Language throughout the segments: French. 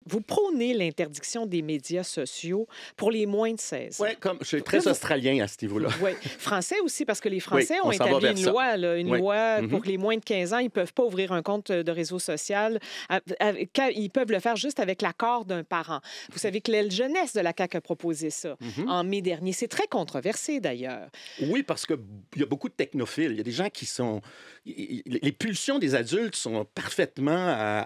vous prônez l'interdiction des médias sociaux pour les moins de 16 ans. Oui, comme je suis très australien à ce niveau-là. Oui, français aussi, parce que les Français ont on s'en va établi vers une ça. loi, une loi Mhm. pour les moins de 15 ans. Ils ne peuvent pas ouvrir un compte de réseau social. Ils peuvent le faire juste avec l'accord d'un parent. Vous savez que l'aile jeunesse de la CAQ a proposé ça en mai dernier. C'est très controversé, d'ailleurs. Oui, parce qu'il y a beaucoup de technophiles. Il y a des gens qui sont... Les pulsions des adultes sont parfaitement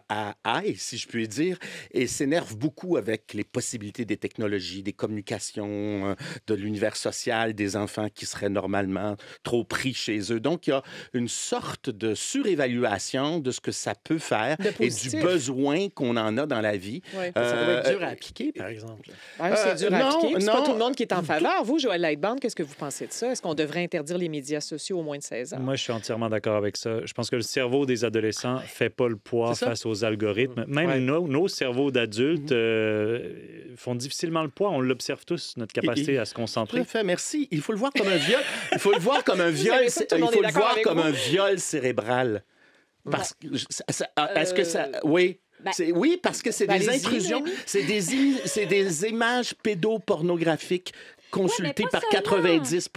à high, si je puis dire, et s'énervent beaucoup avec les possibilités des technologies, des communications, de l'univers social, des enfants qui seraient normalement trop pris chez eux. Donc, il y a une sorte de surévaluation de ce que ça peut faire et du besoin qu'on en a dans la vie. Oui. Ça doit être dur à appliquer, par exemple. C'est dur à appliquer. C'est pas tout le monde qui est en tout- faveur. Vous, Joël Lightbound, qu'est-ce que vous pensez de ça? Est-ce qu'on devrait interdire les médias sociaux aux moins de 16 ans? Moi, je suis entièrement d'accord avec ça. Je pense que le cerveau des adolescents ne fait pas le poids C'est ça. face aux algorithmes. Même Ouais. nos cerveaux d'adultes font difficilement le poids. On l'observe tous, notre capacité à se Tout concentrer. à fait, merci. Il faut le voir comme un viol. Il faut le voir comme un viol. savez pas que tout le Il monde faut est le d'accord voir avec comme vous? un viol cérébral. Parce que est-ce que ça oui. Ben, Oui, parce que c'est des allez-y, intrusions, Noémie. c'est des images pédopornographiques consultées Ouais, mais par pas 90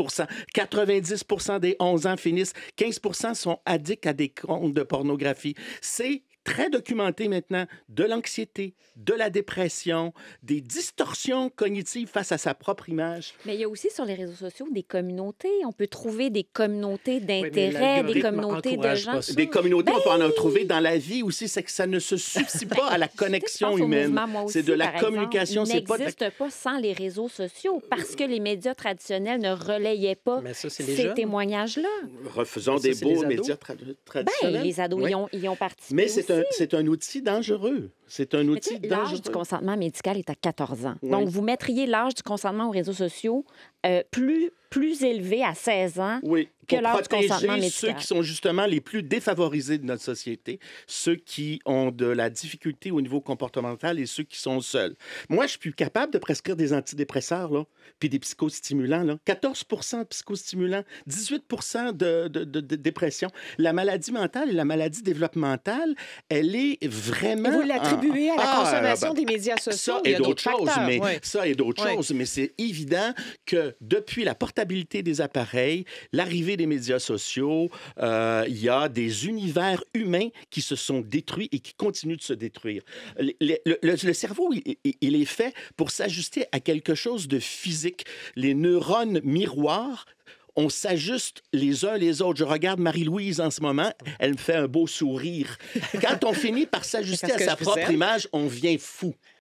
90 des 11 ans finissent. 15 sont addicts à des comptes de pornographie. C'est très documenté maintenant de l'anxiété, de la dépression, des distorsions cognitives face à sa propre image. Mais il y a aussi sur les réseaux sociaux des communautés. On peut trouver des communautés mais d'intérêt, des l'algorithme communautés de encourage gens. pas ça. Des communautés, on peut en trouver dans la vie aussi, c'est que ça ne se substitue pas à la connexion Je pense au humaine. mouvement, moi aussi, C'est de la par communication, exemple. c'est pas Il de la... n'existe pas sans les réseaux sociaux parce que les médias traditionnels ne relayaient pas Mais ça, c'est les ces jeunes. témoignages-là. Refaisons Ça, des c'est les beaux ados. médias Ben, traditionnels. les ados Oui. y ont participé Mais aussi. c'est un outil dangereux. C'est un Mais tu outil sais, l'âge dangereux. du consentement médical est à 14 ans. Oui. Donc, vous mettriez l'âge du consentement aux réseaux sociaux plus élevé à 16 ans. Oui, que pour l'âge du consentement protéger médical. ceux qui sont justement les plus défavorisés de notre société, ceux qui ont de la difficulté au niveau comportemental et ceux qui sont seuls. Moi, je suis plus capable de prescrire des antidépresseurs, là, puis des psychostimulants. Là. 14 de psychostimulants, 18 de dépression. La maladie mentale et la maladie développementale, elle est vraiment... Et vous l'attribuez à la consommation ben, des médias sociaux. Ça Il y et a d'autres choses, facteurs. mais Ouais. ça et d'autres Ouais. choses, mais c'est évident que depuis la portabilité des appareils, l'arrivée des médias sociaux, il y a des univers humains qui se sont détruits et qui continuent de se détruire. Le cerveau, il est fait pour s'ajuster à quelque chose de physique. Les neurones miroirs, on s'ajuste les uns les autres. Je regarde Marie-Louise en ce moment, elle me fait un beau sourire. Quand on finit par s'ajuster Parce à que sa je vous propre aime. image, on devient fou.